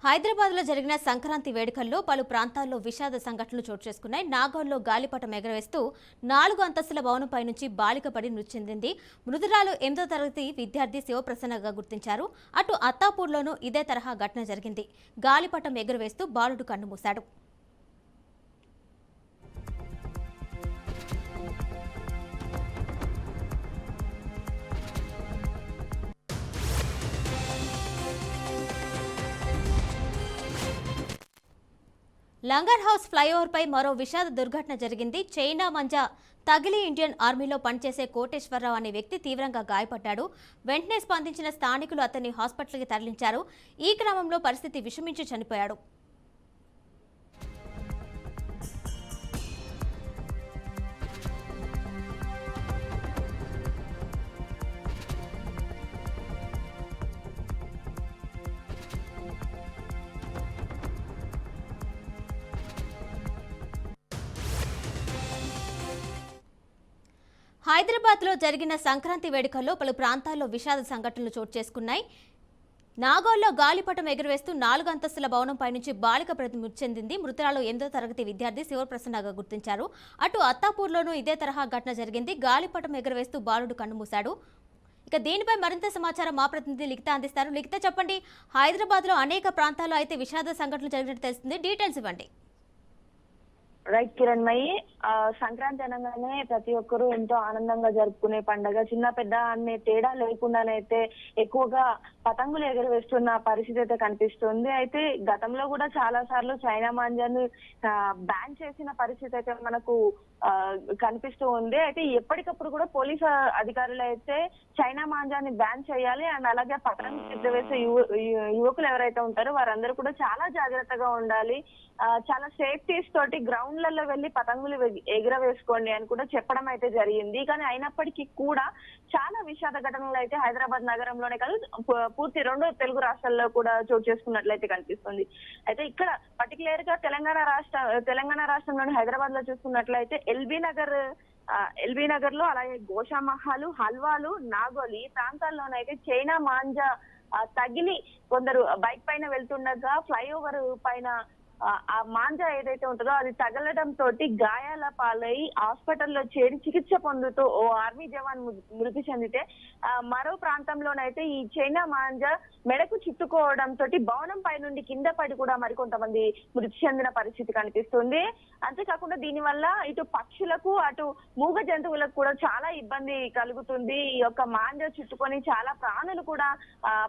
హైదరాబాద్లో జరిగిన సంక్రాంతి వేడుకల్లో పలు ప్రాంతాల్లో విషాద సంఘటనలు చోటు చేసుకున్నాయి. నాగోల్లో గాలిపటం ఎగరవేస్తూ 4 అంతస్తుల భవనంపై నుంచి బాలిక పడి మృతి చెందింది. మృతురాలు 8వ తరగతి విద్యార్థి శివప్రసన్నగా గుర్తించారు. అటు అత్తాపూర్లోనూ ఇదే తరహా ఘటన జరిగింది. గాలిపటం ఎగురవేస్తూ బాలుడు కన్నుమూశాడు. లంగర్ హౌస్ ఫ్లైఓవర్పై మరో విషాద దుర్ఘటన జరిగింది. చైనా మంజా తగిలి ఇండియన్ ఆర్మీలో పనిచేసే కోటేశ్వరరావు అనే వ్యక్తి తీవ్రంగా గాయపడ్డాడు. వెంటనే స్పందించిన స్థానికులు అతన్ని హాస్పిటల్కి తరలించారు. ఈ క్రమంలో పరిస్థితి విషమించి చనిపోయాడు. హైదరాబాద్లో జరిగిన సంక్రాంతి వేడుకల్లో పలు ప్రాంతాల్లో విషాద సంఘటనలు చోటు చేసుకున్నాయి. నాగోల్లో గాలిపటం ఎగురవేస్తూ 4 అంతస్తుల భవనంపై నుంచి బాలిక మృతి చెందింది. మృతురాలు 8వ తరగతి విద్యార్థి శివప్రసన్నగా గుర్తించారు. అటు అత్తాపూర్లోనూ ఇదే తరహా ఘటన జరిగింది. గాలిపటం ఎగురవేస్తూ బాలుడు కన్నుమూశాడు. ఇక దీనిపై మరింత సమాచారం మా ప్రతినిధి లిఖిత అందిస్తారు. లిఖిత చెప్పండి, హైదరాబాద్లో అనేక ప్రాంతాల్లో అయితే విషాద సంఘటనలు జరిగినట్టు తెలుస్తుంది. డీటెయిల్స్ ఇవ్వండి. రైట్ కిరణ్మయి, సంక్రాంతి అనగానే ప్రతి ఒక్కరూ ఎంతో ఆనందంగా జరుపుకునే పండుగ. చిన్న పెద్ద అనే తేడా లేకుండానైతే ఎక్కువగా పతంగులు ఎగరవేస్తున్న పరిస్థితి అయితే కనిపిస్తుంది. అయితే గతంలో కూడా చాలా సార్లు చైనా మాంజాన్ని బ్యాన్ చేసిన పరిస్థితి అయితే మనకు కనిపిస్తూ ఉంది. అయితే ఎప్పటికప్పుడు కూడా పోలీసు అధికారులు అయితే చైనా మాంజాన్ని బ్యాన్ చేయాలి అండ్ అలాగే పతంగు ఎగరవేసే యువకులు ఎవరైతే ఉంటారో వారందరూ కూడా చాలా జాగ్రత్తగా ఉండాలి, చాలా సేఫ్టీస్ తోటి గ్రౌండ్లలో వెళ్లి పతంగులు ఎగరవేసుకోండి అని కూడా చెప్పడం అయితే జరిగింది. కానీ అయినప్పటికీ కూడా చాలా విషాద ఘటనలు అయితే హైదరాబాద్ నగరంలోనే కాదు పూర్తి 2 తెలుగు రాష్ట్రాల్లో కూడా చోటు చేసుకున్నట్లయితే కనిపిస్తుంది. అయితే ఇక్కడ పర్టికులర్ గా తెలంగాణ రాష్ట్రంలోని హైదరాబాద్ లో చూసుకున్నట్లయితే ఎల్బీ నగర్ లో అలాగే గోషామహల్, హల్వాలు, నాగోల్ ఈ ప్రాంతాల్లోనైతే చైనా మాంజా తగిలి కొందరు బైక్ పైన వెళ్తుండగా ఫ్లైఓవర్ పైన ఆ మాంజా ఏదైతే ఉంటుందో అది తగలడం తోటి గాయాల పాలై హాస్పిటల్లో చేరి చికిత్స పొందుతూ ఓ ఆర్మీ జవాన్ మృతి చెందితే మరో ప్రాంతంలోనైతే ఈ చైనా మాంజా మెడకు చుట్టుకోవడం తోటి భవనం పై నుండి కింద పడి కూడా మరికొంతమంది మృతి చెందిన పరిస్థితి కనిపిస్తుంది. అంతేకాకుండా దీనివల్ల ఇటు పక్షులకు అటు మూగ జంతువులకు కూడా చాలా ఇబ్బంది కలుగుతుంది. ఈ యొక్క మాంజా చుట్టుకొని చాలా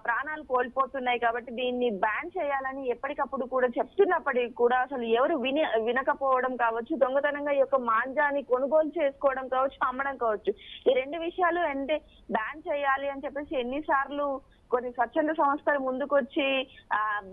ప్రాణాలు కోల్పోతున్నాయి. కాబట్టి దీన్ని బ్యాన్ చేయాలని ఎప్పటికప్పుడు కూడా చెప్తున్నప్పటికీ కూడా అసలు ఎవరు వినకపోవడం కావచ్చు, దొంగతనంగా ఈ యొక్క మాంజాని కొనుగోలు చేసుకోవడం కావచ్చు, అమ్మడం కావచ్చు, ఈ 2 విషయాలు అంటే బ్యాన్ చేయాలి అని చెప్పేసి ఎన్నిసార్లు కొన్ని స్వచ్ఛంద సంస్థలు ముందుకొచ్చి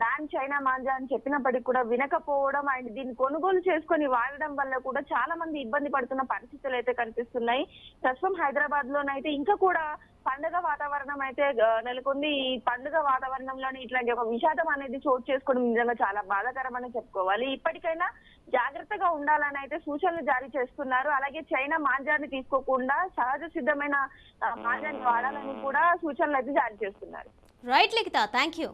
బ్యాన్ చైనా మాంజా అని చెప్పినప్పటికీ కూడా వినకపోవడం అండ్ దీన్ని కొనుగోలు చేసుకొని వాడడం వల్ల కూడా చాలా మంది ఇబ్బంది పడుతున్న పరిస్థితులు అయితే కనిపిస్తున్నాయి. ప్రస్తుతం హైదరాబాద్ లోనైతే ఇంకా కూడా పండుగ వాతావరణం అయితే నెలకొంది. ఈ పండుగ వాతావరణంలోనే ఇట్లాంటి ఒక విషాదం అనేది చోటు చేసుకోవడం నిజంగా చాలా బాధాకరం అని చెప్పుకోవాలి. ఇప్పటికైనా జాగ్రత్తగా ఉండాలని అయితే సూచనలు జారీ చేస్తున్నారు. అలాగే చైనా మాంజాన్ని తీసుకోకుండా సహజ సిద్ధమైన మాంజాన్ని వాడాలని కూడా సూచనలు అయితే జారీ చేస్తున్నారు. Right Likhita, thank you.